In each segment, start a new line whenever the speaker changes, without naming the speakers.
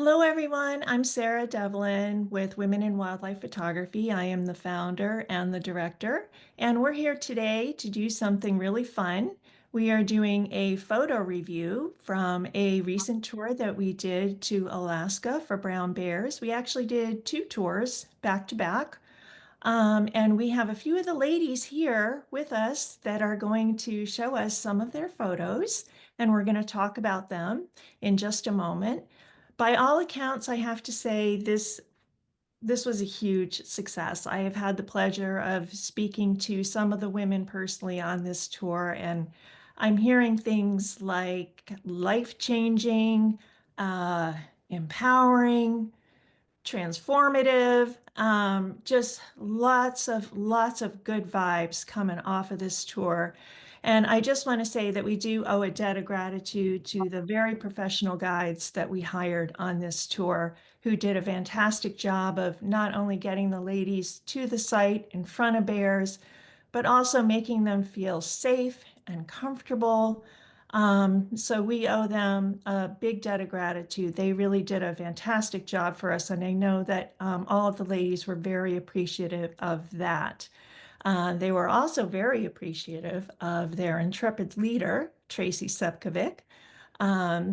Hello, everyone. I'm Sarah Devlin with Women in Wildlife Photography. I am the founder and the director, and we're here today to do something really fun. We are doing a photo review from a recent tour that we did to Alaska for brown bears. We actually did two tours back to back. And we have a few of the ladies here with us that are going to show us some of their photos, and we're going to talk about them in just a moment. By all accounts, I have to say this was a huge success. I have had the pleasure of speaking to some of the women personally on this tour, and I'm hearing things like life-changing, uh, empowering, transformative, just lots of good vibes coming off of this tour. And I just want to say that we do owe a debt of gratitude to the very professional guides that we hired on this tour, who did a fantastic job of not only getting the ladies to the site in front of bears, but also making them feel safe and comfortable. So we owe them a big debt of gratitude. They really did a fantastic job for us, and I know that all of the ladies were very appreciative of that. They were also very appreciative of their intrepid leader, Tracy Sepkovic.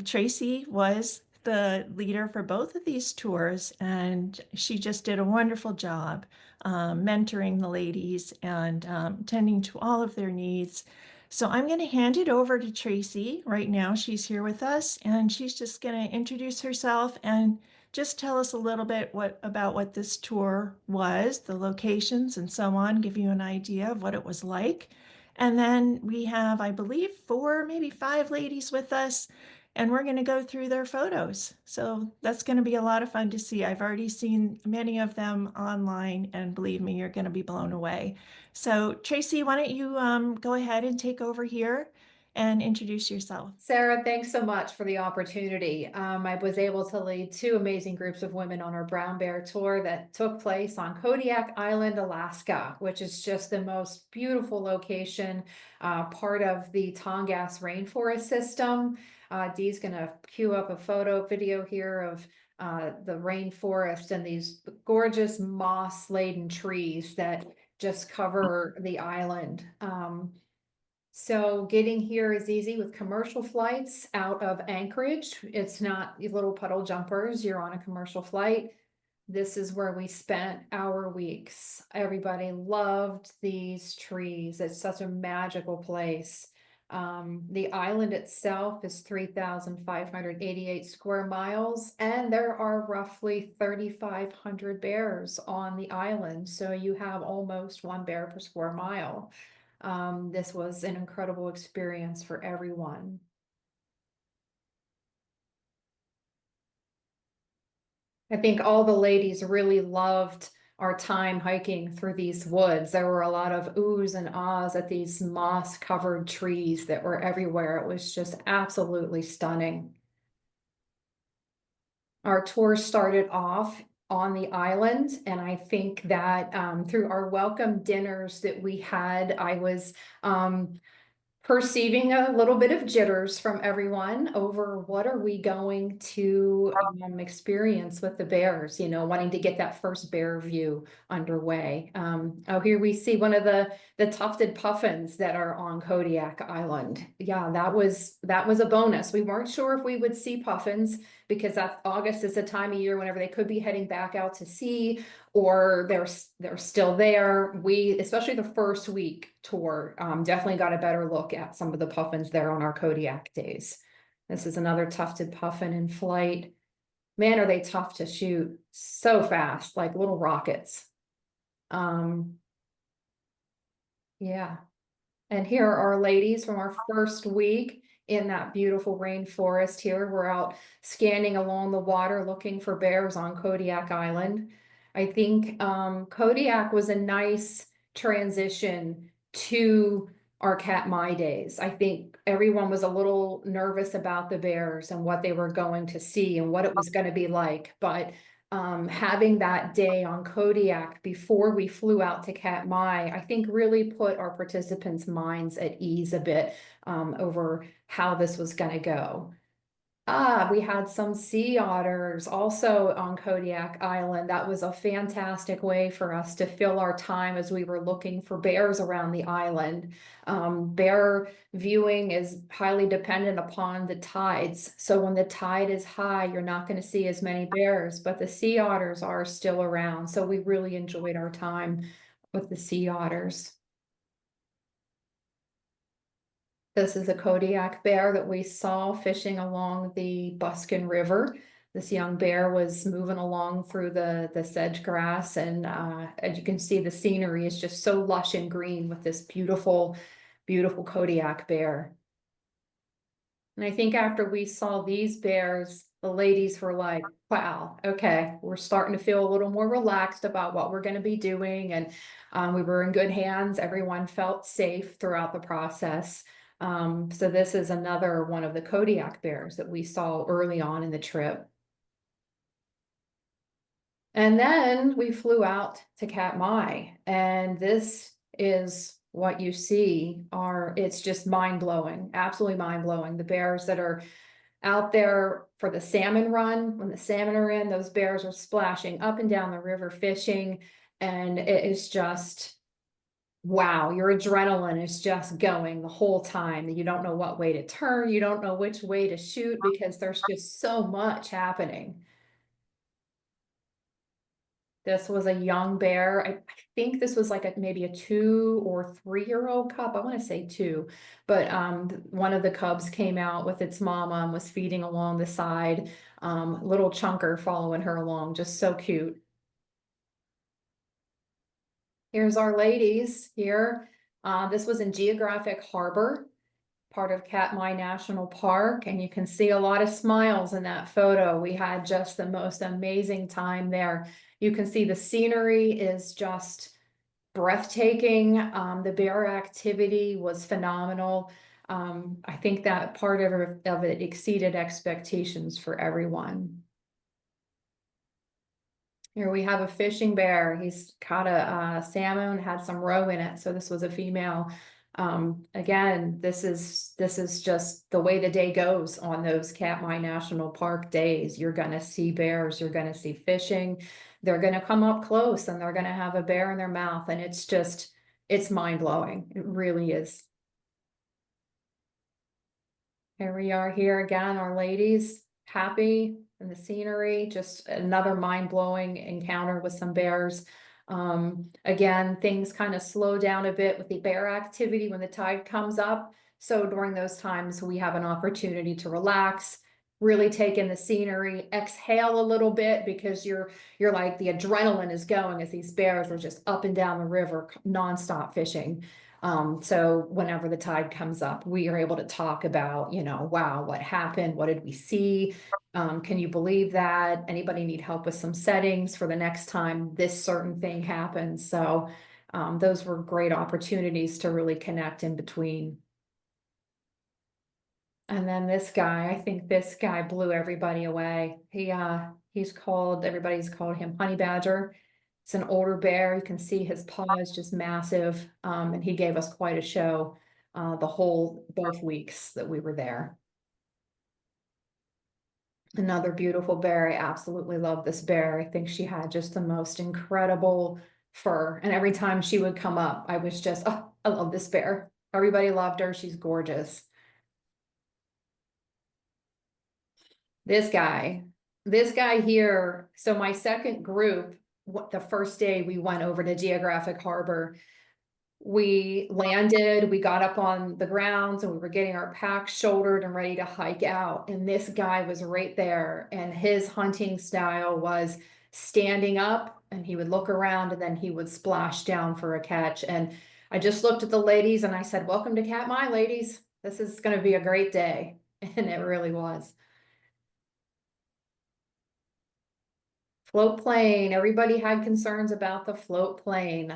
Tracy was the leader for both of these tours, and she just did a wonderful job mentoring the ladies and tending to all of their needs. So I'm going to hand it over to Tracy right now. She's here with us, and she's just going to introduce herself and just tell us a little bit about what this tour was, the locations and so on, give you an idea of what it was like. And then we have, I believe, four, maybe five ladies with us, and we're going to go through their photos. So that's going to be a lot of fun to see. I've already seen many of them online, and believe me, you're going to be blown away. So, Tracy, why don't you go ahead and take over here and introduce yourself?
Sarah, thanks so much for the opportunity. I was able to lead two amazing groups of women on our brown bear tour that took place on Kodiak Island, Alaska, which is just the most beautiful location, part of the Tongass rainforest system. Dee's going to cue up a video here of the rainforest and these gorgeous moss-laden trees that just cover the island. So getting here is easy with commercial flights out of Anchorage. It's not little puddle jumpers. You're on a commercial flight. This is where we spent our weeks. Everybody loved these trees. It's such a magical place. The island itself is 3,588 square miles, and there are roughly 3,500 bears on the island. So you have almost one bear per square mile. This was an incredible experience for everyone. I think all the ladies really loved our time hiking through these woods. There were a lot of oohs and ahs at these moss-covered trees that were everywhere. It was just absolutely stunning. Our tour started off on the island, and I think that through our welcome dinners that we had, I was perceiving a little bit of jitters from everyone over what are we going to experience with the bears, wanting to get that first bear view underway. Oh, here we see one of the tufted puffins that are on Kodiak Island. Yeah, that was a bonus. We weren't sure if we would see puffins because August is the time of year whenever they could be heading back out to sea, or they're still there. We, especially the first week tour, definitely got a better look at some of the puffins there on our Kodiak days. This is another tufted puffin in flight. Man, are they tough to shoot. So fast, like little rockets. Yeah. And here are our ladies from our first week in that beautiful rainforest here. We're out scanning along the water looking for bears on Kodiak Island. I think Kodiak was a nice transition to our Katmai days. I think everyone was a little nervous about the bears and what they were going to see and what it was going to be like. But having that day on Kodiak before we flew out to Katmai, I think really put our participants' minds at ease a bit over how this was going to go. We had some sea otters also on Kodiak Island. That was a fantastic way for us to fill our time as we were looking for bears around the island. Bear viewing is highly dependent upon the tides. So when the tide is high, you're not going to see as many bears, but the sea otters are still around. So we really enjoyed our time with the sea otters. This is a Kodiak bear that we saw fishing along the Buskin River. This young bear was moving along through the sedge grass, and as you can see, the scenery is just so lush and green with this beautiful, beautiful Kodiak bear. And I think after we saw these bears, the ladies were like, wow, okay, we're starting to feel a little more relaxed about what we're going to be doing. And we were in good hands. Everyone felt safe throughout the process. So this is another one of the Kodiak bears that we saw early on in the trip. And then we flew out to Katmai, and this is what you see are, it's just mind blowing, absolutely mind blowing. The bears that are out there for the salmon run, when the salmon are in, those bears are splashing up and down the river fishing. And it is just, wow, your adrenaline is just going the whole time. You don't know what way to turn, you don't know which way to shoot because there's just so much happening. This was a young bear. I think this was like maybe a 2 or 3 year old cub. I want to say two, but one of the cubs came out with its mama and was feeding along the side. Little chunker following her along, just so cute. Here's our ladies here. This was in Geographic Harbor, part of Katmai National Park, and you can see a lot of smiles in that photo. We had just the most amazing time there. You can see the scenery is just breathtaking. The bear activity was phenomenal. I think that part of it exceeded expectations for everyone. Here we have a fishing bear. He's caught a salmon, had some roe in it, so this was a female. Again, this is just the way the day goes on those Katmai National Park days. You're gonna see bears, you're gonna see fishing, they're gonna come up close and they're gonna have a bear in their mouth, and it's just, it's mind-blowing. It really is. Here we are here again, our ladies, happy in the scenery, just another mind-blowing encounter with some bears. Again, things kind of slow down a bit with the bear activity when the tide comes up. So during those times, we have an opportunity to relax, really take in the scenery, exhale a little bit because you're like the adrenaline is going as these bears are just up and down the river nonstop fishing. So whenever the tide comes up, we are able to talk about, wow, what happened? What did we see? Can you believe that? Anybody need help with some settings for the next time this certain thing happens? So those were great opportunities to really connect in between. And then this guy, I think this guy blew everybody away. Everybody's called him Honey Badger. It's an older bear. You can see his paw is just massive. And he gave us quite a show both weeks that we were there. Another beautiful bear. I absolutely love this bear. I think she had just the most incredible fur. And every time she would come up, I was just, oh, I love this bear. Everybody loved her. She's gorgeous. This guy, this guy here. So my second group, the first day we went over to Geographic Harbor, we landed, we got up on the grounds and we were getting our packs shouldered and ready to hike out. And this guy was right there. And his hunting style was standing up and he would look around and then he would splash down for a catch. And I just looked at the ladies and I said, welcome to Katmai, ladies. This is going to be a great day. And it really was. Float plane, everybody had concerns about the float plane.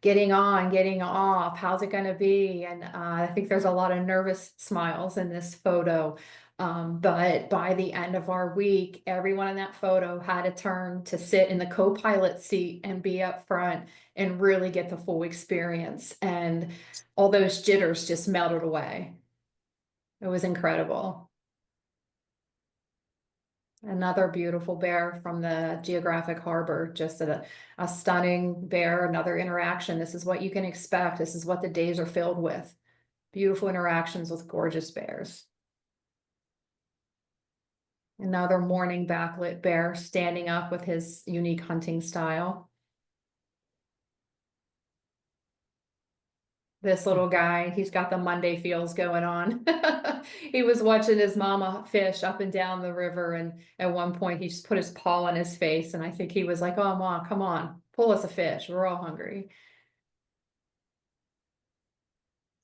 Getting on, getting off, how's it gonna be? And I think there's a lot of nervous smiles in this photo. But by the end of our week, everyone in that photo had a turn to sit in the co-pilot seat and be up front and really get the full experience. And all those jitters just melted away. It was incredible. Another beautiful bear from the geographic harbor, just a stunning bear, another interaction. This is what you can expect. This is what the days are filled with. Beautiful interactions with gorgeous bears. Another morning backlit bear standing up with his unique hunting style. This little guy, he's got the Monday feels going on. He was watching his mama fish up and down the river, and at one point he just put his paw on his face, and I think he was like, "Oh, mom, come on, pull us a fish. We're all hungry."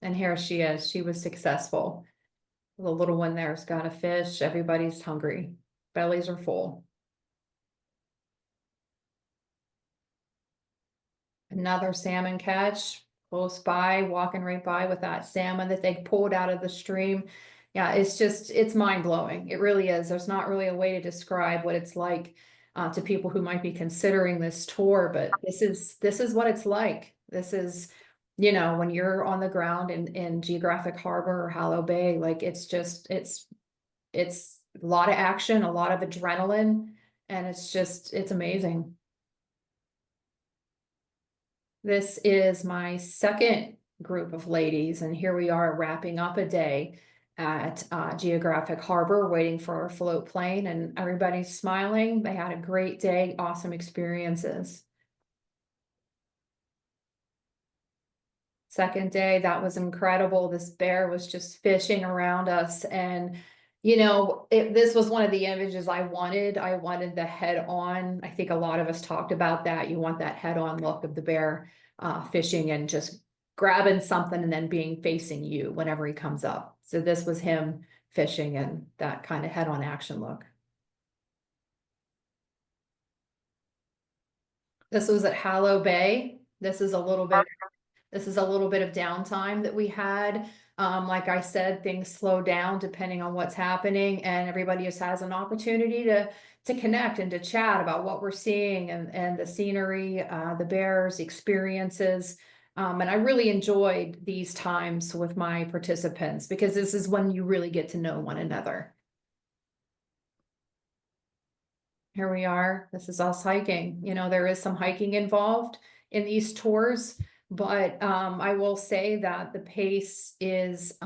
And here she is. She was successful. The little one there's got a fish. Everybody's hungry. Bellies are full. Another salmon catch close by, walking right by with that salmon that they pulled out of the stream. Yeah, it's mind blowing. It really is. There's not really a way to describe what it's like to people who might be considering this tour, but this is what it's like. This is, when you're on the ground in Geographic Harbor or Hallow Bay, like it's a lot of action, a lot of adrenaline, and it's amazing. This is my second group of ladies, and here we are wrapping up a day at Geographic Harbor, waiting for our float plane, and everybody's smiling. They had a great day, awesome experiences. Second day, that was incredible. This bear was just fishing around us, and this was one of the images I wanted. I wanted the head on. I think a lot of us talked about that. You want that head on look of the bear fishing and just grabbing something and then being facing you whenever he comes up. So this was him fishing and that kind of head on action look. This was at Hallow Bay. This is a little bit of downtime that we had. Like I said, things slow down depending on what's happening, and everybody just has an opportunity to connect and to chat about what we're seeing and the scenery, the bears, experiences. And I really enjoyed these times with my participants because this is when you really get to know one another. Here we are. This is us hiking. There is some hiking involved in these tours, but I will say that the pace is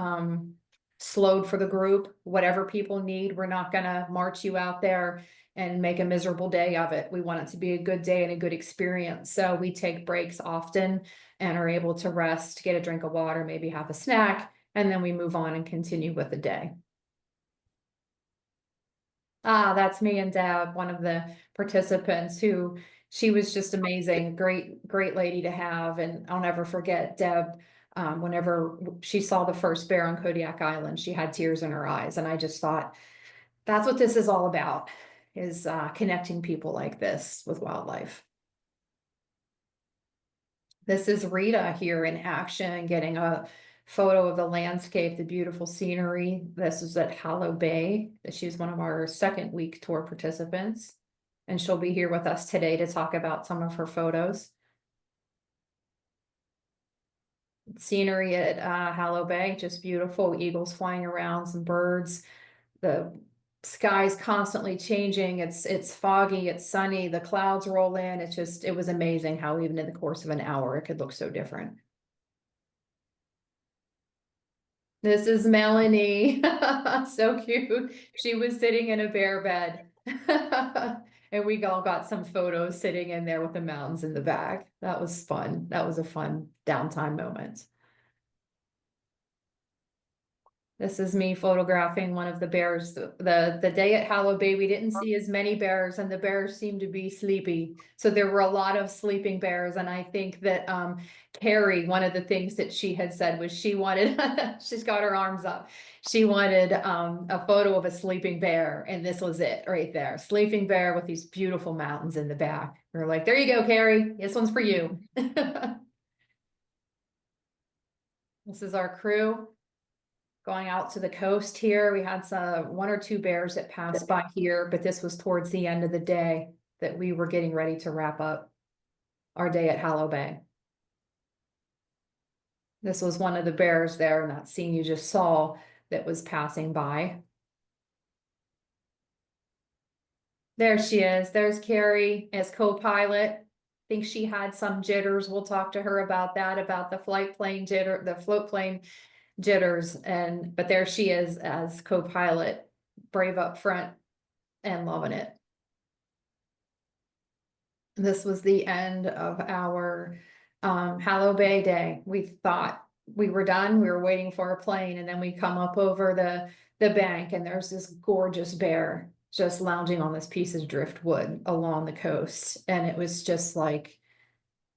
slowed for the group. Whatever people need, we're not going to march you out there and make a miserable day of it. We want it to be a good day and a good experience. So we take breaks often and are able to rest, get a drink of water, maybe have a snack, and then we move on and continue with the day. Ah, that's me and Deb, one of the participants who she was just amazing. Great, great lady to have. And I'll never forget Deb. Whenever she saw the first bear on Kodiak Island, she had tears in her eyes. And I just thought, that's what this is all about, is connecting people like this with wildlife. This is Rita here in action, getting a photo of the landscape, the beautiful scenery. This is at Hallow Bay. She's one of our second week tour participants, and she'll be here with us today to talk about some of her photos. Scenery at Hallow Bay, just beautiful. Eagles flying around, some birds. The sky's constantly changing. It's foggy, it's sunny, the clouds roll in. It was amazing how even in the course of an hour it could look so different. This is Melanie. So cute. She was sitting in a bear bed. And we all got some photos sitting in there with the mountains in the back. That was fun. That was a fun downtime moment. This is me photographing one of the bears. The day at Hallow Bay, we didn't see as many bears, and the bears seemed to be sleepy. So there were a lot of sleeping bears. And I think that Carrie, one of the things that she had said was she wanted, she's got her arms up. She wanted a photo of a sleeping bear, and this was it right there. Sleeping bear with these beautiful mountains in the back. We're like, there you go, Carrie. This one's for you. This is our crew. Going out to the coast here, we had one or two bears that passed by here, but this was towards the end of the day that we were getting ready to wrap up our day at Hallow Bay. This was one of the bears there in that scene you just saw that was passing by. There she is. There's Carrie as co-pilot. Think she had some jitters. We'll talk to her about that, about the float plane jitters. But there she is as co-pilot, brave up front and loving it. This was the end of our Hallow Bay day. We thought we were done. We were waiting for a plane, and then we come up over the bank, and there's this gorgeous bear just lounging on this piece of driftwood along the coast. And it was just like,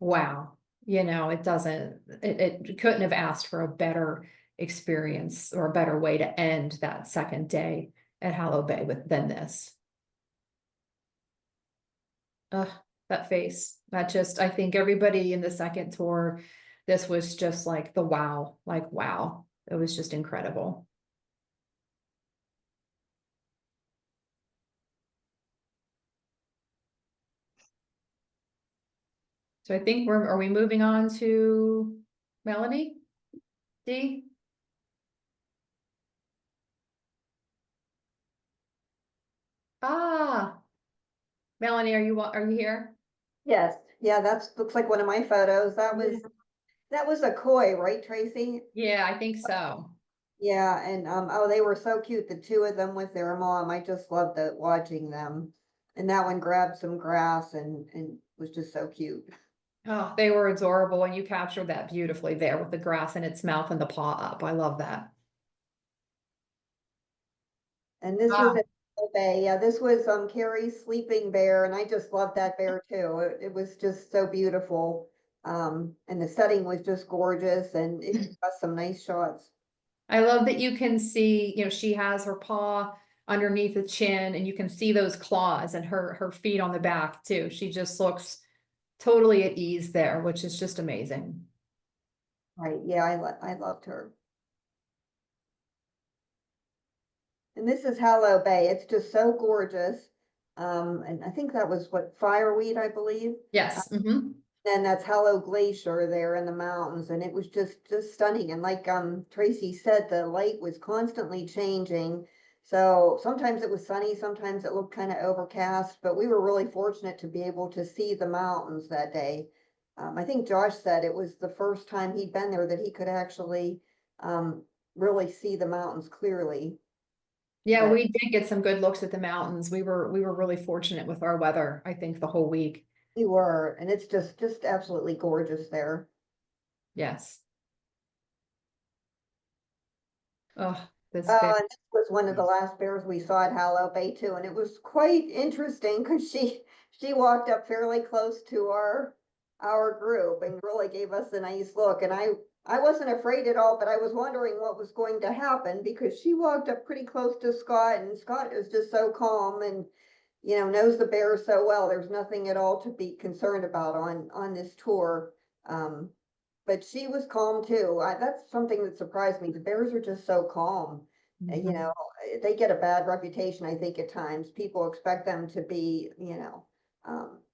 wow, it couldn't have asked for a better experience or a better way to end that second day at Hallow Bay than this. Ugh, that face. I think everybody in the second tour, this was just like wow. It was just incredible. So I think are we moving on to Melanie? D? Ah, Melanie, are you here?
Yes, yeah, that's looks like one of my photos. That was a koi, right, Tracy?
Yeah, I think so.
Yeah, and oh, they were so cute, the two of them with their mom. I just loved watching them. And that one grabbed some grass and was just so cute.
Oh, they were adorable, and you captured that beautifully there with the grass in its mouth and the paw up. I love that.
And this was
Ah,
at Elbow Bay. Yeah, this was Carrie's sleeping bear, and I just loved that bear too. It was just so beautiful. And the setting was just gorgeous, and it got some nice shots.
I love that you can see, she has her paw underneath the chin, and you can see those claws and her feet on the back too. She just looks totally at ease there, which is just amazing.
Right, yeah, I loved her. And this is Hallow Bay. It's just so gorgeous. And I think that was what fireweed, I believe.
Yes.
And that's Hallow Glacier there in the mountains, and it was just stunning. And like Tracy said, the light was constantly changing. So sometimes it was sunny, sometimes it looked kind of overcast, but we were really fortunate to be able to see the mountains that day. I think Josh said it was the first time he'd been there that he could actually really see the mountains clearly.
Yeah,
But
we did get some good looks at the mountains. We were really fortunate with our weather, I think, the whole week.
we were, and it's just absolutely gorgeous there.
Yes. Oh, this bear.
And this was one of the last bears we saw at Hallow Bay too, and it was quite interesting because she walked up fairly close to our group and really gave us a nice look. And I wasn't afraid at all, but I was wondering what was going to happen because she walked up pretty close to Scott, and Scott is just so calm and knows the bears so well. There's nothing at all to be concerned about on this tour. Um, but she was calm too. That's something that surprised me. The bears are just so calm.
Mhm.
They get a bad reputation, I think, at times. People expect them to be,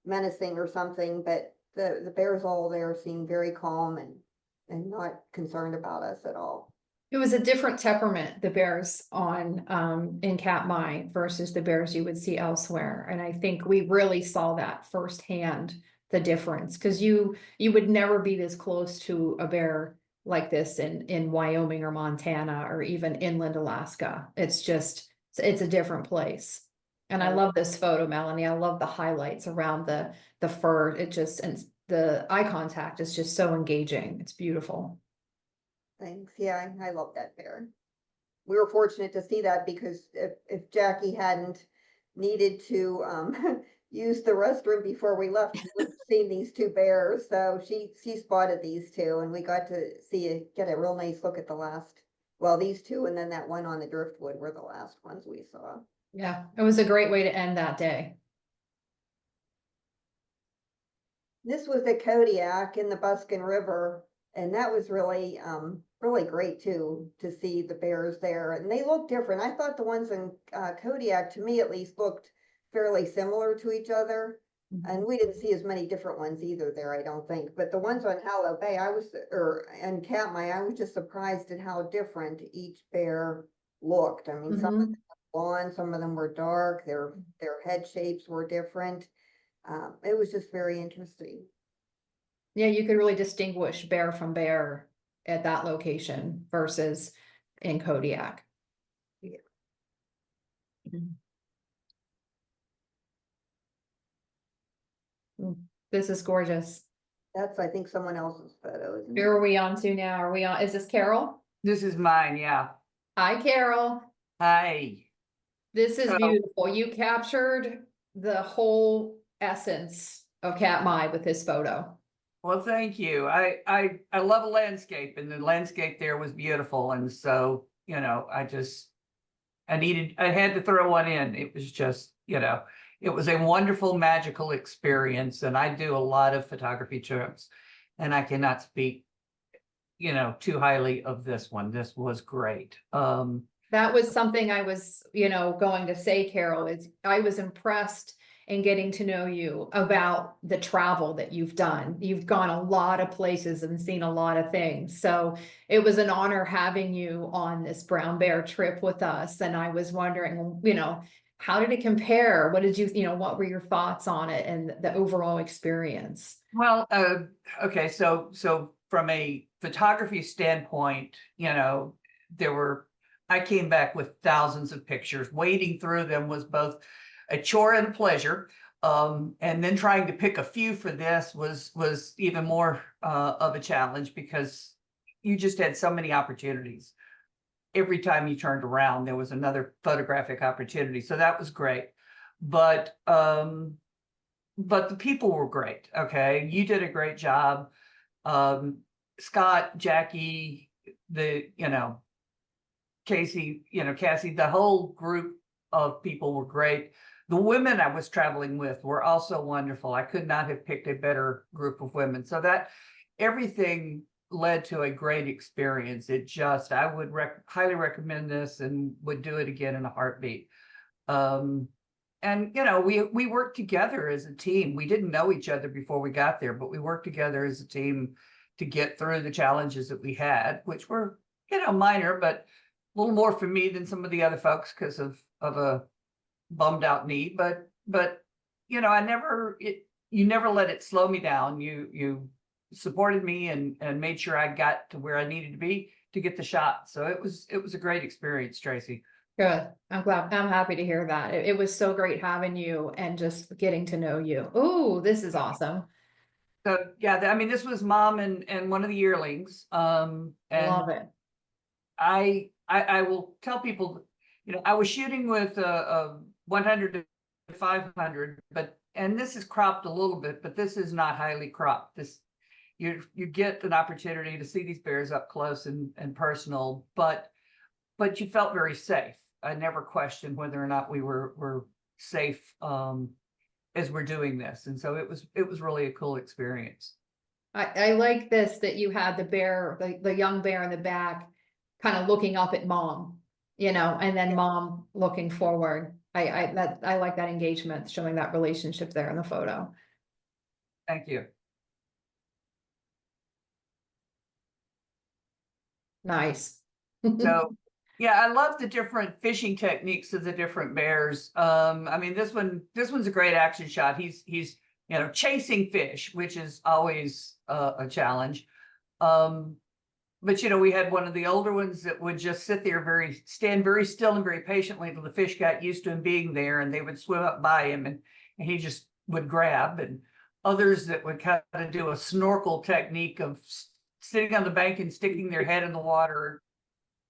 menacing or something, but the bears all there seem very calm and not concerned about us at all.
It was a different temperament, the bears on in Katmai versus the bears you would see elsewhere. And I think we really saw that firsthand, the difference, because you would never be this close to a bear like this in Wyoming or Montana or even inland Alaska. It's a different place. And I
Right.
love this photo, Melanie. I love the highlights around the fur. And the eye contact is just so engaging. It's beautiful.
Thanks. Yeah, I love that bear. We were fortunate to see that because if Jackie hadn't needed to use the restroom before we left, she would have seen these two bears. So she spotted these two, and we got to get a real nice look at these two, and then that one on the driftwood were the last ones we saw.
Yeah, it was a great way to end that day.
This was the Kodiak in the Buskin River, and that was really great too to see the bears there. And they look different. I thought the ones in Kodiak, to me at least, looked fairly similar to each other. And we didn't see as many different ones either there, I don't think. But the ones on Hallow Bay, and Katmai, I was just surprised at how different each bear looked. I mean, some of them
Mhm.
blonde, some of them were dark, their head shapes were different. It was just very interesting.
Yeah, you could really distinguish bear from bear at that location versus in Kodiak.
Yeah.
This is gorgeous.
That's, I think, someone else's photo, isn't
Who
it?
are we on to now? Are we on, is this Carol?
This is mine, yeah.
Hi, Carol.
Hi.
This is
So,
beautiful. You captured the whole essence of Katmai with this photo.
well, thank you. I love a landscape, and the landscape there was beautiful, and so I had to throw one in. It was just it was a wonderful, magical experience, and I do a lot of photography trips, and I cannot speak too highly of this one. This was great.
That was something I was, going to say, Carol, is I was impressed in getting to know you about the travel that you've done. You've gone a lot of places and seen a lot of things. So it was an honor having you on this brown bear trip with us. And I was wondering, how did it compare? What did what were your thoughts on it and the overall experience?
Well, okay, so from a photography standpoint, I came back with thousands of pictures. Wading through them was both a chore and a pleasure. And then trying to pick a few for this was even more of a challenge, because you just had so many opportunities. Every time you turned around, there was another photographic opportunity. So that was great. But the people were great. Okay. You did a great job. Scott, Jackie, Casey, Cassie, the whole group of people were great. The women I was traveling with were also wonderful. I could not have picked a better group of women. So that everything led to a great experience. I would highly recommend this and would do it again in a heartbeat. And we worked together as a team. We didn't know each other before we got there, but we worked together as a team to get through the challenges that we had, which were minor, but a little more for me than some of the other folks because of a bummed out knee. But you never let it slow me down. You supported me and made sure I got to where I needed to be to get the shot. So it was a great experience, Tracy.
Good. I'm glad. I'm happy to hear that. It was so great having you and just getting to know you. Oh, this is awesome.
So yeah, I mean, this was Mom and one of the yearlings. And
Love it.
I will tell people, I was shooting with a 100 to 500, and this is cropped a little bit, but this is not highly cropped. You get an opportunity to see these bears up close and personal, but you felt very safe. I never questioned whether or not we were safe as we're doing this, and so it was really a cool experience.
I like this, that you had the bear, the young bear in the back, kind of looking up at Mom, and then Mom looking forward. I like that engagement, showing that relationship there in the photo.
Thank you.
Nice.
So yeah, I love the different fishing techniques of the different bears. I mean, this one's a great action shot. He's chasing fish, which is always a challenge. But we had one of the older ones that would just sit there stand very still and very patiently until the fish got used to him being there, and they would swim up by him and he just would grab. And others that would kind of do a snorkel technique of sitting on the bank and sticking their head in the water,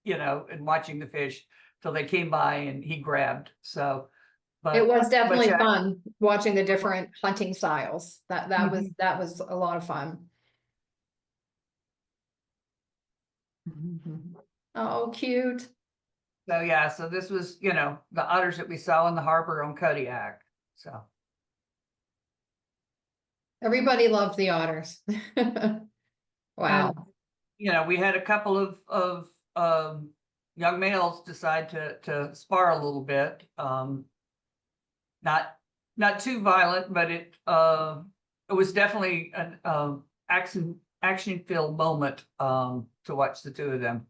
and watching the fish till they came by and he grabbed. So,
It was definitely
yeah.
fun watching the different hunting styles. That
Mhm.
was a lot of fun. Oh, cute.
So yeah, so this was, the otters that we saw in the harbor on Kodiak. So
Everybody loved the otters. Wow.
and we had a couple of young males decide to spar a little bit. Not too violent, but it was definitely an action filled moment to watch the two of them.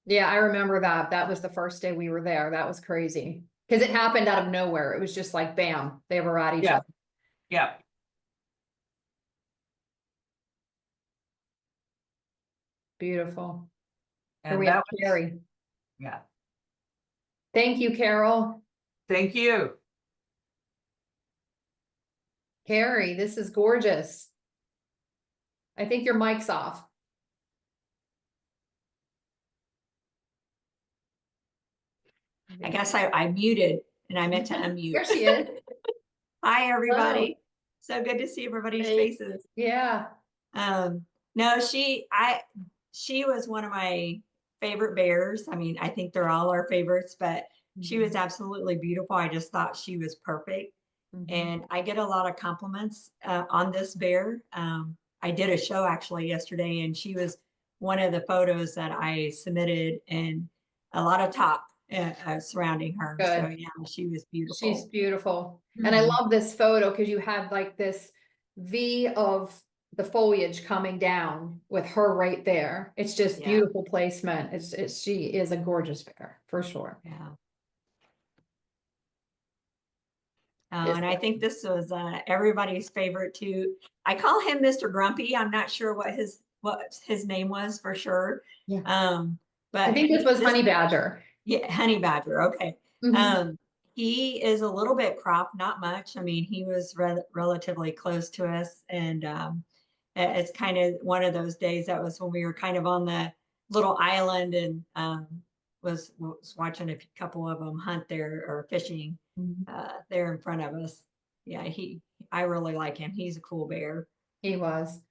Yeah, I remember that. That was the first day we were there. That was crazy. Because it happened out of nowhere. It was just like, bam, they were at each
Yeah.
other.
Yeah.
Beautiful. Here
And
we have
that was,
Carrie.
yeah.
Thank you, Carol.
Thank you.
Carrie, this is gorgeous. I think your mic's off.
I guess I muted and I meant to unmute.
There she is.
Hi,
Hello.
everybody. So good to see everybody's
Hey.
faces.
Yeah.
No, she was one of my favorite bears. I mean, I think they're all our favorites, but she was absolutely beautiful. I just thought she was perfect. And I get a lot of compliments on this bear. I did a show actually yesterday, and she was one of the photos that I submitted, and a lot of talk surrounding her.
Good.
So yeah, she was
She's
beautiful.
beautiful. And I
Mhm.
love this photo because you had like this V of the foliage coming down with her right there. It's just
Yeah.
beautiful placement. She is a gorgeous bear for sure.
Yeah.
Yes.
And I think this was everybody's favorite too. I call him Mr. Grumpy. I'm not sure what his name was for sure.
Yeah.
But
I think this was Honey Badger.
Yeah, honey badger. Okay.
Mhm.
He is a little bit cropped, not much. I mean, he was relatively close to us, and it's kind of one of those days. That was when we were kind of on the little island, and was watching a couple of them hunt there or fishing there in front of us. Yeah, I really like him. He's a cool bear.
He was.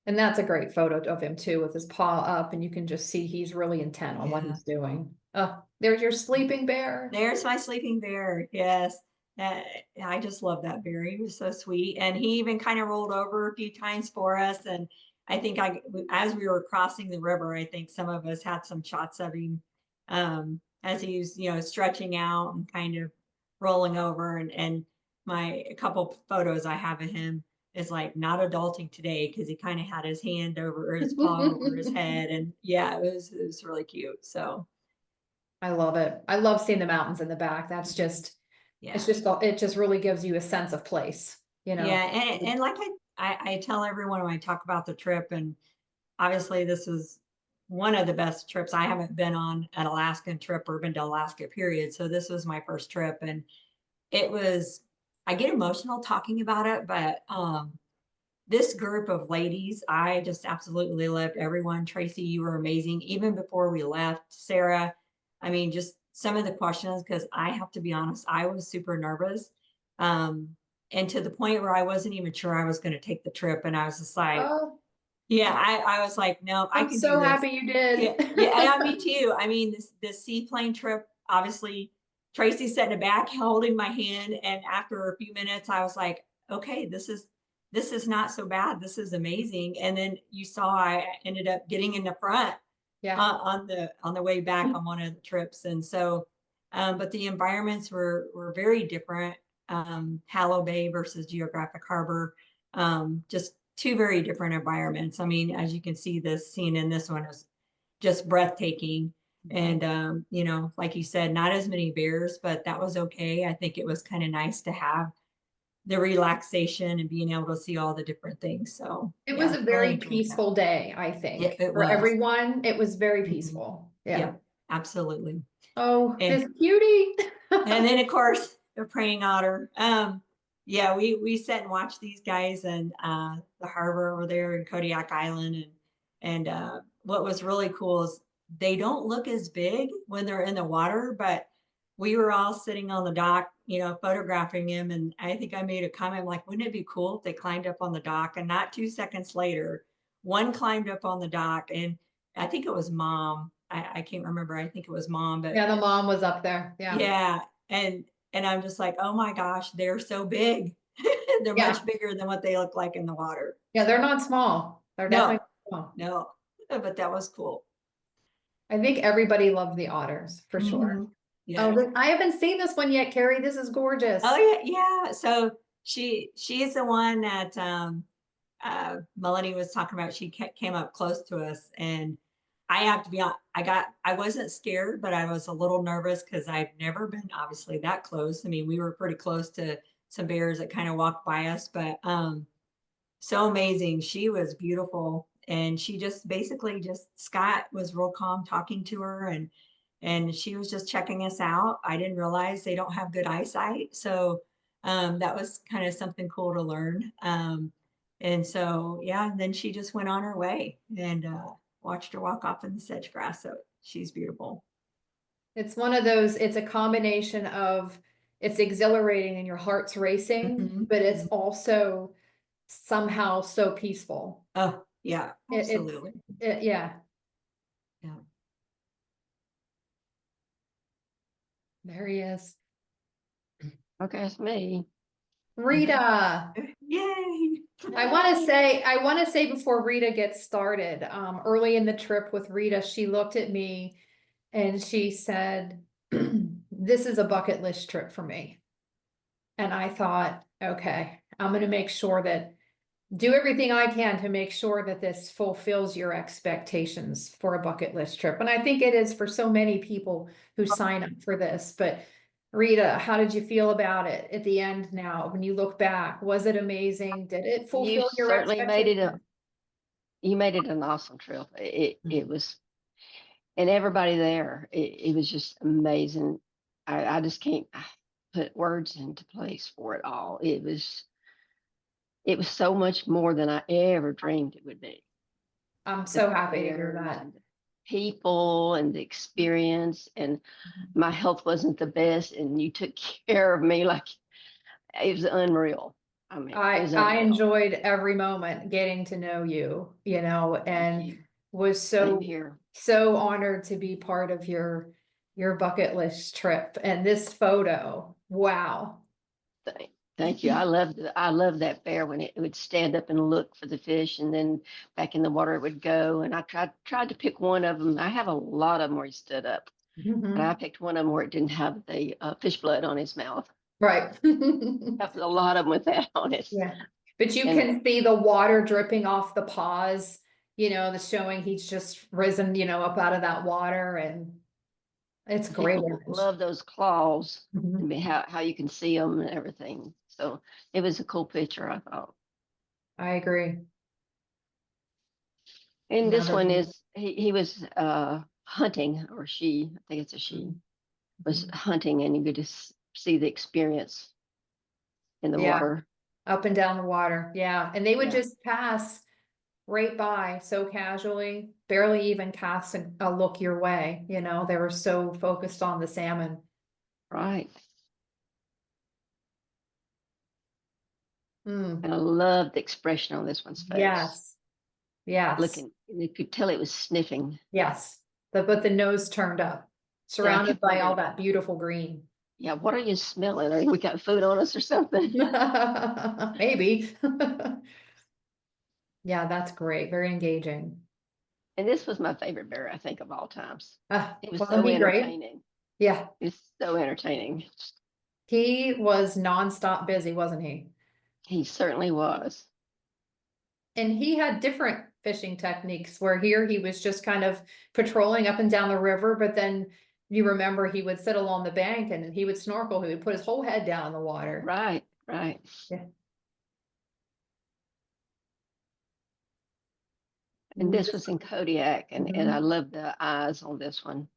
And that's a great photo of him too, with his paw up, and you can just see he's really intent on what
Yeah.
he's doing. Oh, there's your sleeping bear.
There's my sleeping bear. Yes. Uh, I just love that bear. He was so sweet. And he even kind of rolled over a few times for us. And I think as we were crossing the river, I think some of us had some shots of him as he was, stretching out and kind of rolling over. And a couple photos I have of him is like not adulting today because he kind of had his hand over his paw over his head. And yeah, it was really cute. So
I love it. I love seeing the mountains in the back. That's just,
yeah.
it just really gives you a sense of place,
Yeah, and like I tell everyone when I talk about the trip, and obviously this is one of the best trips. I haven't been on an Alaskan trip or been to Alaska, period. So this was my first trip, and I get emotional talking about it, but this group of ladies, I just absolutely loved everyone. Tracy, you were amazing. Even before we left, Sarah, I mean, just some of the questions, because I have to be honest, I was super nervous. Um, and to the point where I wasn't even sure I was going to take the trip. And I was just like,
oh,
yeah, I was like, no, I
I'm
can do
so
this.
happy you did.
Yeah, me too. I mean, this seaplane trip, obviously, Tracy sat in the back holding my hand, and after a few minutes, I was like, okay, this is not so bad. This is amazing. And then you saw I ended up getting in the front
Yeah.
on the way back on one of the trips, and so, but the environments were very different. Hallow Bay versus Geographic Harbor, just two very different environments. I mean, as you can see, this scene in this one is just breathtaking. And like you said, not as many bears, but that was okay. I think it was kind of nice to have the relaxation and being able to see all the different things. So
It was
yeah,
a
really
very
enjoyed that.
peaceful day, I
Yeah,
think.
it
For
was.
everyone, it was very
Mhm.
peaceful. Yeah.
Yep, absolutely.
Oh,
And
this cutie.
and then of course the praying otter. Yeah, we sat and watched these guys and the harbor over there in Kodiak Island, and what was really cool is they don't look as big when they're in the water, but we were all sitting on the dock, photographing him, and I think I made a comment like, wouldn't it be cool if they climbed up on the dock? And not 2 seconds later, one climbed up on the dock, and I think it was mom. I can't remember. I think it was mom, but
Yeah, the mom was up there. Yeah.
yeah, and I'm just like, oh my gosh, they're so big. They're
Yeah.
much bigger than what they look like in the water.
Yeah, they're not small. They're
No,
definitely small.
no, but that was cool.
I think everybody loved the otters for sure.
Mhm. Yeah.
Oh, I haven't seen this one yet, Carrie. This is gorgeous.
Oh yeah, yeah. So she's the one that Melanie was talking about. She came up close to us, and I have to be honest, I wasn't scared, but I was a little nervous because I've never been obviously that close. I mean, we were pretty close to some bears that kind of walked by us, but so amazing. She was beautiful. And she just basically just Scott was real calm talking to her, and she was just checking us out. I didn't realize they don't have good eyesight. So that was kind of something cool to learn. And so yeah, then she just went on her way and watched her walk off in the sedge grass. So she's beautiful.
It's one of those, it's a combination of, it's exhilarating and your heart's racing,
Mhm.
but it's also somehow so peaceful.
Oh, yeah,
It's,
absolutely.
yeah,
Yeah.
there he is.
Okay, it's me.
Rita,
Yay.
I want to say before Rita gets started, early in the trip with Rita, she looked at me and she said, this is a bucket list trip for me. And I thought, okay, I'm going to make sure that do everything I can to make sure that this fulfills your expectations for a bucket list trip. And I think it is for so many people who sign up for this. But Rita, how did you feel about it at the end now? When you look back, was it amazing? Did it
You
fulfill your
certainly made it
expectations?
you made it an awesome trip. It was, and everybody there, it was just amazing. I just can't put words into place for it all. It was so much more than I ever dreamed it would be.
I'm
The
so happy to hear
bears
that.
and the people and the experience, and my health wasn't the best, and you took care of me like it was unreal. I mean, it was
I
unreal.
enjoyed every moment getting to know you,
Thank
and
you.
was
Same
so
here.
honored to be part of your bucket list trip. And this photo, wow.
Thank you. I love that bear when it would stand up and look for the fish, and then back in the water it would go. And I tried to pick one of them. I have a lot of them where he stood up, but I picked one of them where it didn't have the fish blood on his mouth.
Right.
Have a lot of them with that on it.
Yeah. But you
And
can see the water dripping off the paws, the showing he's just risen, up out of that water, and it's a great
people
image.
love those claws.
Mhm.
I mean, how you can see them and everything. So it was a cool picture, I thought.
I agree.
And this
Another
one
one.
is he was hunting, or she, I think it's a she, was hunting, and you could just see the experience in the
Yeah.
water.
Up and down the water. Yeah. And they would
Yeah.
just pass right by so casually, barely even cast a look your way. They were so focused on the salmon.
Right.
Mm,
And I love the expression on this one's face.
yes. Yes.
Looking, and you could tell it was sniffing.
Yes. But the nose turned up, surrounded
kept
by all
wondering,
that beautiful green.
yeah, what are you smelling? Are we got food on us or something?
Maybe. Yeah, that's great. Very engaging.
And this was my favorite bear, I think, of all times. It was
Wasn't
so
he great?
entertaining.
Yeah.
It's so entertaining.
He was nonstop busy, wasn't he?
He certainly was.
And he had different fishing techniques where here he was just kind of patrolling up and down the river, but then you remember he would sit along the bank and he would snorkel, he would put his whole head down in the water.
Right, right.
Yeah.
And this was in Kodiak, and I love the eyes on this one.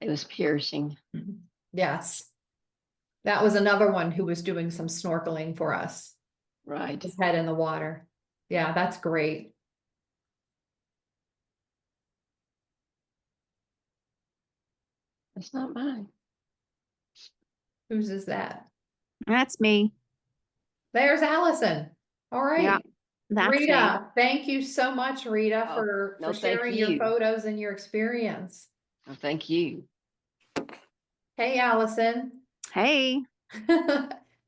It was piercing.
Yes. That was another one who was doing some snorkeling for us.
Right.
His head in the water. Yeah, that's great.
That's not mine.
Whose is that?
That's me.
There's Allison. All right.
Yeah, that's me.
Rita, thank you so much, Rita,
Oh,
for
no, thank
sharing your
you.
photos and your experience.
Oh, thank you.
Hey, Allison.
Hey,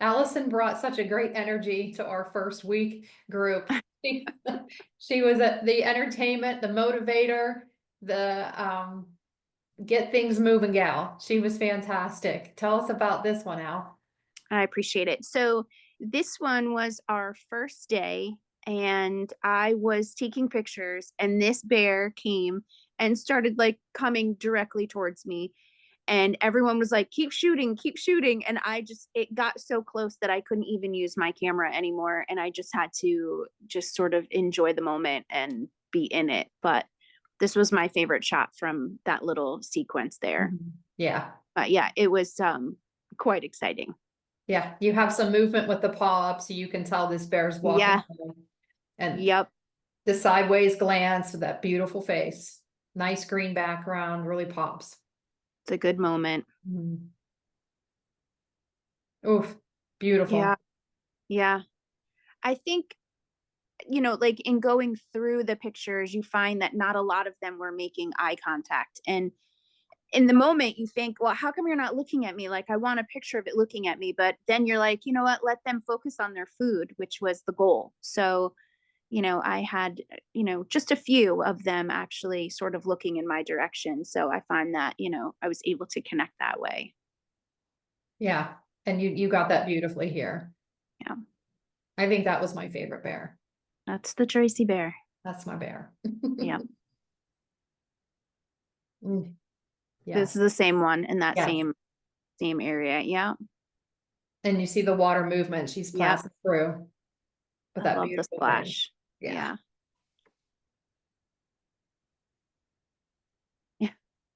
Allison brought such a great energy to our first week group. She was at the entertainment, the motivator, the get things moving gal. She was fantastic. Tell us about this one, Al.
I appreciate it. So this one was our first day, and I was taking pictures, and this bear came and started like coming directly towards me. And everyone was like, keep shooting, keep shooting. And it got so close that I couldn't even use my camera anymore. And I just had to just sort of enjoy the moment and be in it. But this was my favorite shot from that little sequence there.
Yeah.
But yeah, it was quite exciting.
Yeah. You have some movement with the paw up, so you can tell this bear's walking.
Yeah.
Home. And
Yep.
the sideways glance with that beautiful face. Nice green background, really pops.
It's a good moment.
Oof, beautiful.
Yeah. Yeah. I think, like in going through the pictures, you find that not a lot of them were making eye contact. And in the moment you think, well, how come you're not looking at me? Like, I want a picture of it looking at me. But then you're like, you know what, let them focus on their food, which was the goal. So, I had, just a few of them actually sort of looking in my direction. So I find that, I was able to connect that way.
Yeah. And you got that beautifully here.
Yeah.
I think that was my favorite bear.
That's the Tracy bear.
That's my bear.
Yeah.
Mm,
This
yes.
is the same one in that
Yes.
same area. Yeah.
And you see the water movement. She's
Yep.
passing through. With
I
that
love the
beautiful
splash.
face.
Yeah.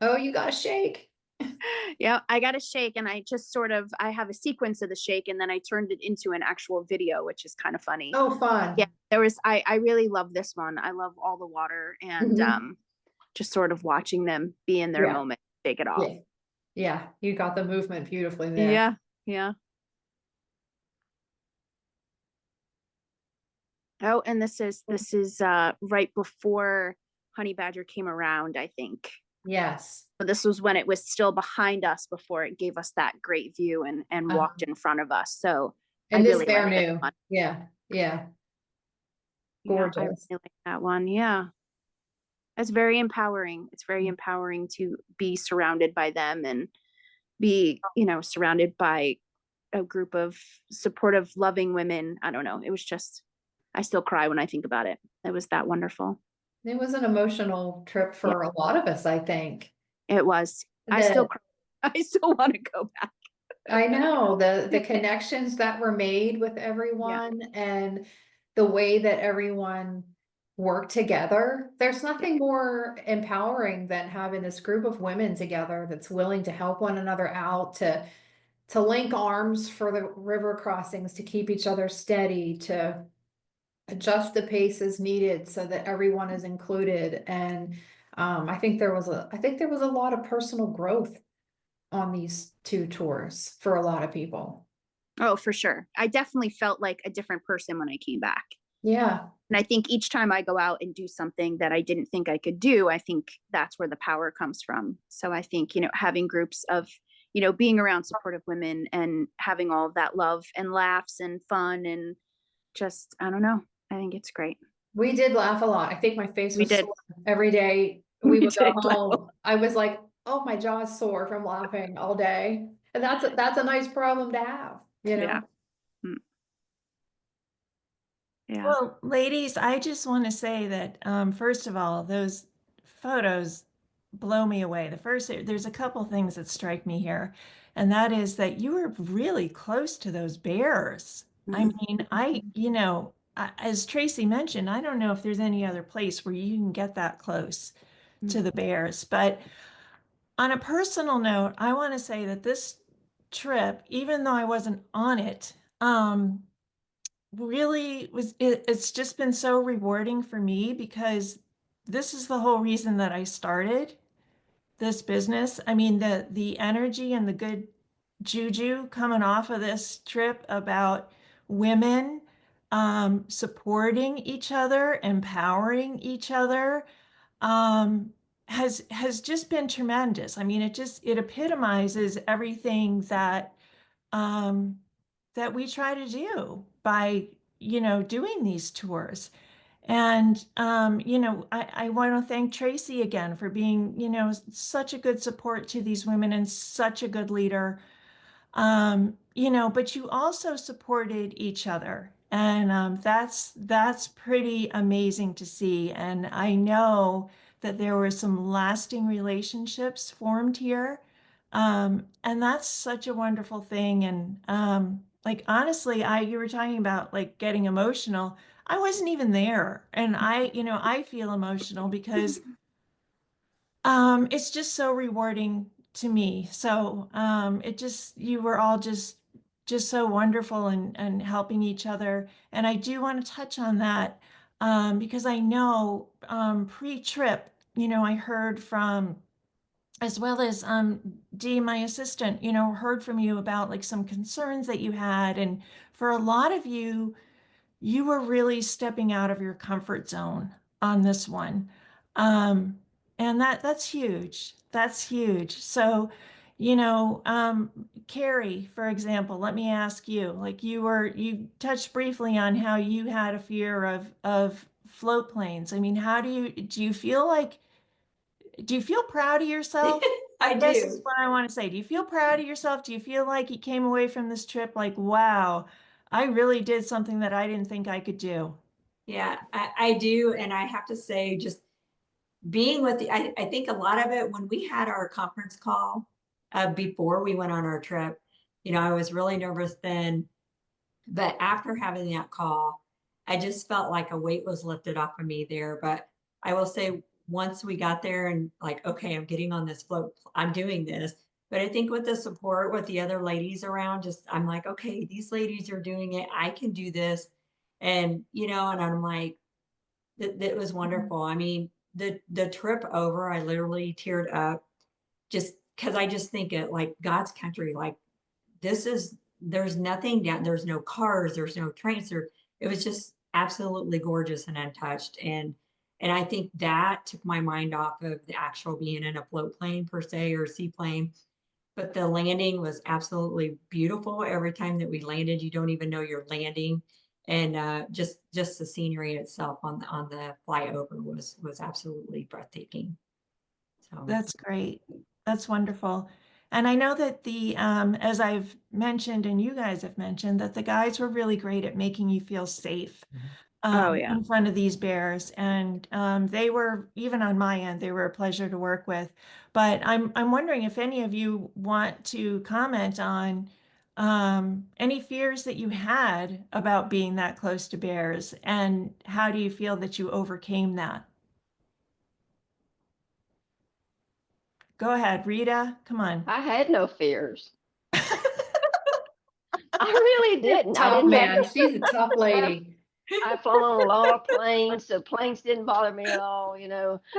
Oh, you got to shake.
Yeah, I got a shake, and I have a sequence of the shake, and then I turned it into an actual video, which is kind of funny.
Oh, fun.
Yeah, I really love this one. I love all the water and just sort of watching them be in their
Yeah.
moment, shake it off.
Yeah. Yeah. You got the movement beautifully there.
Yeah, yeah. Oh, and this is right before honey badger came around, I think.
Yes.
But this was when it was still behind us before it gave us that great view and walked in front of us. So
And
I
this
really
bear
like that
knew.
one.
Yeah. Yeah.
Yeah, I really
Gorgeous.
like that one. Yeah. It's very empowering. It's very empowering to be surrounded by them and be, surrounded by a group of supportive, loving women. I don't know. It was just, I still cry when I think about it. It was that wonderful.
It was an emotional trip
Yeah,
for a lot of us, I think.
it was. I still cry. I still want to go back.
I know the connections that were made with everyone and the way that everyone worked together. There's nothing more empowering than having this group of women together that's willing to help one another out, to link arms for the river crossings, to keep each other steady, to adjust the pace as needed so that everyone is included. And I think there was a lot of personal growth on these two tours for a lot of people.
Oh, for sure. I definitely felt like a different person when I came back.
Yeah.
And I think each time I go out and do something that I didn't think I could do, I think that's where the power comes from. So I think, having groups of, being around supportive women and having all of that love and laughs and fun and just, I don't know. I think it's great.
We did laugh a lot. I think my face
We
was
did.
sore every day.
We
We would go
did laugh.
home. I was like, oh, my jaw's sore from laughing all day. And that's a nice problem to have,
Yeah. Yeah.
Well, ladies, I just want to say that, first of all, those photos blow me away. There's a couple things that strike me here, and that is that you were really close to those bears. I mean, as Tracy mentioned, I don't know if there's any other place where you can get that close to the bears. But on a personal note, I want to say that this trip, even though I wasn't on it, really it's just been so rewarding for me because this is the whole reason that I started this business. I mean, the energy and the good juju coming off of this trip about women supporting each them empowering each other, has just been tremendous. I mean, it epitomizes everything um, that we try to do by, doing these tours. And, I want to thank Tracy again for being, such a good support to these women and such a good leader. But you also supported each other. And that's pretty amazing to see. And I know that there were some lasting relationships formed here. And that's such a wonderful thing. And like honestly, you were talking about like getting emotional. I wasn't even there. And I feel emotional because it's just so rewarding to me. So you were all just so wonderful and helping each other. And I do want to touch on that because I know pre-trip, I heard from, as well as Dee, my assistant, heard from you about like some concerns that you had. And for a lot of you, you were really stepping out of your comfort zone on this one. Um, and that's huge. That's huge. So, Carrie, for example, let me ask you, like you touched briefly on how you had a fear of float planes. I mean, do you feel like, do you feel proud of yourself?
I
This is
do.
what I want to say. Do you feel proud of yourself? Do you feel like you came away from this trip like, wow, I really did something that I didn't think I could do?
Yeah, I do. And I have to say, just being with I think a lot of it when we had our conference call before we went on our trip, I was really nervous then. But after having that call, I just felt like a weight was lifted off of me there. But I will say, once we got there and like, okay, I'm getting on this float, I'm doing this. But I think with the support with the other ladies around, just I'm like, okay, these ladies are doing it. I can do this. And I'm like, that was wonderful. I mean, the trip over, I literally teared up just because I just think it like God's country, like there's nothing down, there's no cars, there's no trains, it was just absolutely gorgeous and untouched. And I think that took my mind off of the actual being in a float plane per se or seaplane. But the landing was absolutely beautiful. Every time that we landed, you don't even know you're landing. And just the scenery itself on the flyover was absolutely breathtaking. So
That's great. That's wonderful. And I know that as I've mentioned, and you guys have mentioned, that the guides were really great at making you feel safe
Oh yeah.
in front of these bears. And they were, even on my end, they were a pleasure to work with. But I'm wondering if any of you want to comment on any fears that you had about being that close to bears, and how do you feel that you overcame that? Go ahead, Rita. Come on.
I had no fears. I really didn't. I
Tough
didn't have
man.
to.
She's a tough lady.
I've flown on a lot of planes, so planes didn't bother me at all,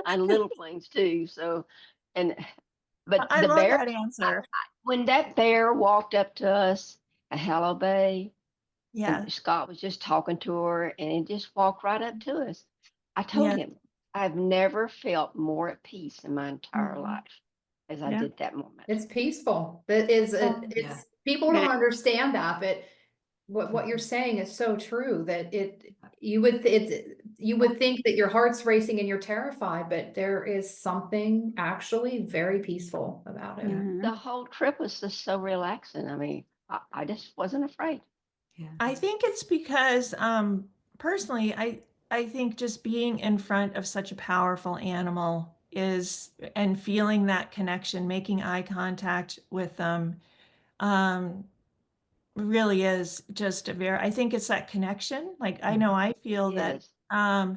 and little planes too. So, and but
I
the
love
bear,
that answer.
when that bear walked up to us at Hallow Bay,
Yeah.
and Scott was just talking to her, and he just walked right up to us. I told
Yeah.
him, I've never felt more at peace in my entire
Mhm.
life as I
Yeah.
did that moment.
It's peaceful. That is,
yeah.
it's, people
It
don't
is.
understand that, but what you're saying is so true that you would think that your heart's racing and you're terrified, but there is something actually very peaceful about it.
Yeah.
The whole trip was just so relaxing. I mean, I just wasn't afraid.
Yeah.
I think it's because personally, I think just being in front of such a powerful animal is, and feeling that connection, making eye contact with them, um, really is just I think it's that connection. Like I know I feel that
Yes.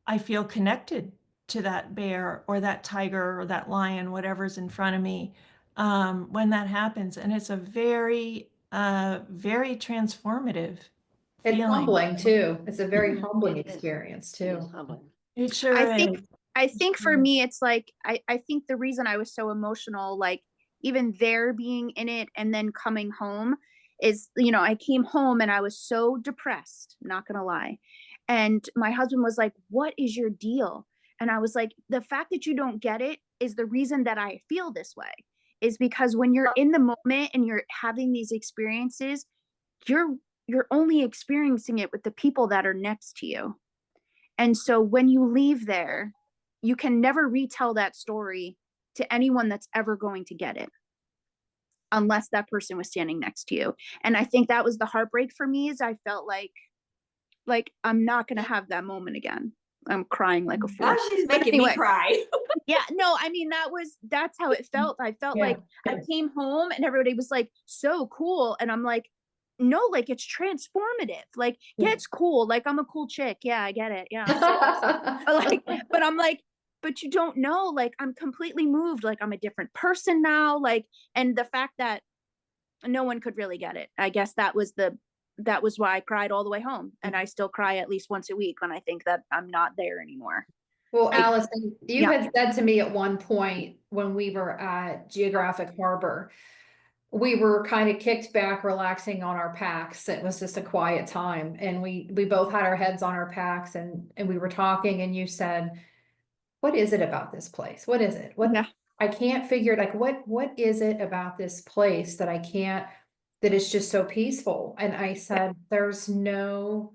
I feel connected to that bear or that tiger or that lion, whatever's in front of me, when that happens. And it's a very transformative
It's
feeling.
humbling too. It's a very
Mhm.
humbling
It is.
experience
It is
too.
humbling.
It sure
I think
is.
I think for me it's like I think the reason I was so emotional, like even there being in it and then coming home is, I came home and I was so depressed, not gonna lie. And my husband was like, "What is your deal?" And I was like, "The fact that you don't get it is the reason that I feel this way. Is because when you're in the moment and you're having these experiences, you're you're only experiencing it with the people that are next to you. And so when you leave there, you can never retell that story to anyone that's ever going to get it unless that person was standing next to you. And I think that was the heartbreak for me is I felt like I'm not going to have that moment again. I'm crying like a fool.
Now she's
But
making
anyway.
me cry.
Yeah, no, I mean, that's how it felt. I felt like I came home and everybody was like, so cool. And I'm like, no, like it's transformative. Like, yeah, it's cool. Like I'm a cool chick. Yeah, I get it. Yeah. I'm so awesome. But I'm like, but you don't know, like I'm completely moved. Like I'm a different person now. Like, and the fact that no one could really get it. I guess that was why I cried all the way home. And I still cry at least once a week when I think that I'm not there anymore.
Well,
Like,
Allison, you
yeah.
had said to me at one point when we were at Geographic Harbor, we were kind of kicked back, relaxing on our packs. It was just a quiet time, and we both had our heads on our packs, and we were talking, and you said, "What is it about this place? What is it? What
Yeah.
I can't figure it. Like, what is it about this place that I can't? That is just so peaceful?" And I said, "There's no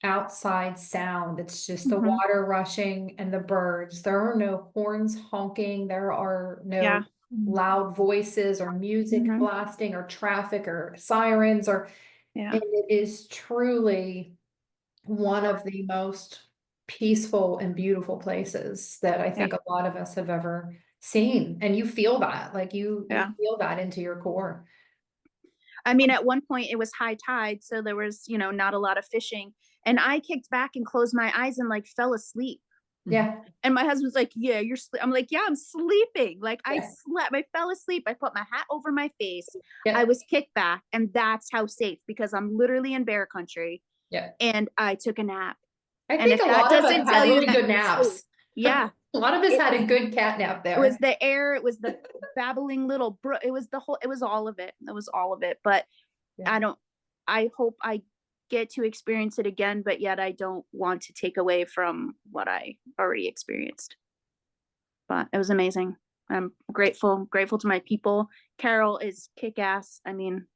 outside sound. It's just the
Mhm.
water rushing and the birds. There are no horns honking. There are no
Yeah.
loud voices or music
Mhm.
blasting or traffic or sirens or
Yeah.
and it is truly one of the most peaceful and beautiful places that I
Yeah.
think a lot of us have ever seen. And you feel that, like you
Yeah.
feel that into your core.
I mean, at one point it was high tide, so there was, not a lot of fishing. And I kicked back and closed my eyes and like fell asleep.
Yeah.
And my husband's like, "Yeah, you're I'm like, "Yeah, I'm sleeping." Like I
Yeah.
slept, I fell asleep. I put my hat over my face.
Yeah.
I was kicked back, and that's how safe, because I'm literally in bear country
Yeah.
and I took a nap.
I
And
think
if
a
that
lot of us
doesn't
had
tell you
really
that
good
you're
naps.
safe, yeah.
A lot of us
It
had a
was-
good cat nap there.
It was the air, it was the babbling little brook, it was all of it. It was all of it. But
Yeah.
I hope I get to experience it again, but yet I don't want to take away from what I already experienced. But it was amazing. I'm grateful to my people. Carol is kick-ass. I mean,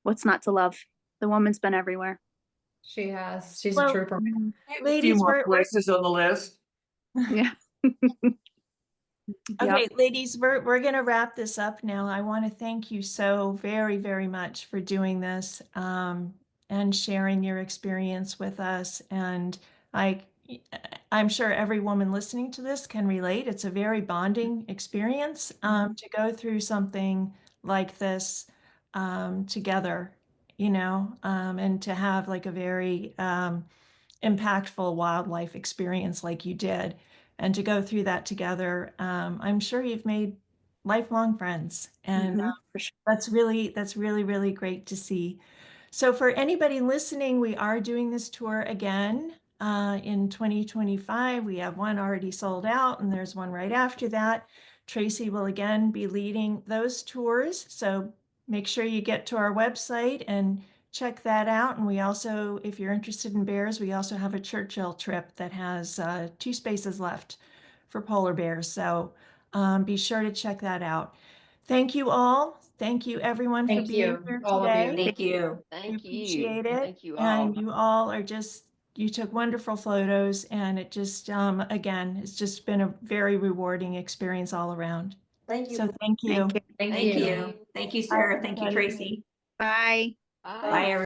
what's not to love? The woman's been everywhere.
She has. She's a
Well,
trooper.
I have a few
ladies,
more
we're
places on the list.
Yeah.
okay,
Yep.
ladies, we're gonna wrap this up now. I want to thank you so very, very much for doing this and sharing your experience with us. And I, I'm sure every woman listening to this can relate. It's a very bonding experience to go through something like this together, and to have like a very impactful wildlife experience like you did, and to go through that together. I'm sure you've made lifelong friends, and
Mhm, for sure.
that's really, really great to see. So for anybody listening, we are doing this tour again in 2025. We have one already sold out, and there's one right after that. Tracy will again be leading those tours, so make sure you get to our website and check that out. And we also, if you're interested in bears, we also have a Churchill trip that has 2 spaces left for polar bears. So be sure to check that out. Thank you all. Thank you everyone for
Thank
being
you,
here
all of you.
today.
Thank you.
We
Thank you.
appreciate it.
Thank you
And
all.
you all are you took wonderful photos, and it just, again, it's just been a very rewarding experience all around.
Thank you.
So thank you.
Thank you.
Thank
Thank
you.
you. Thank you, Sarah. Thank you,
everybody.
Tracy.
Bye.
Bye.
Bye, everyone.